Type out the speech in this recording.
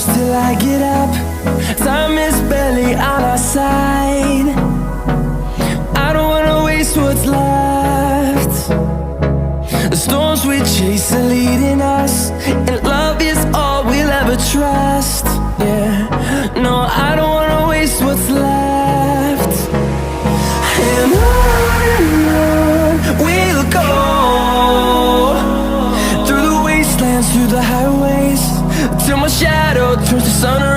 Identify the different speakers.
Speaker 1: close till I get up. Time is barely on our side. I don't wanna waste what's left. The storms we chase are leading us, and love is all we'll ever trust. Yeah, no, I don't wanna waste what's left. And on we'll go, through the wastelands, through the highways, till my shadow turns to sun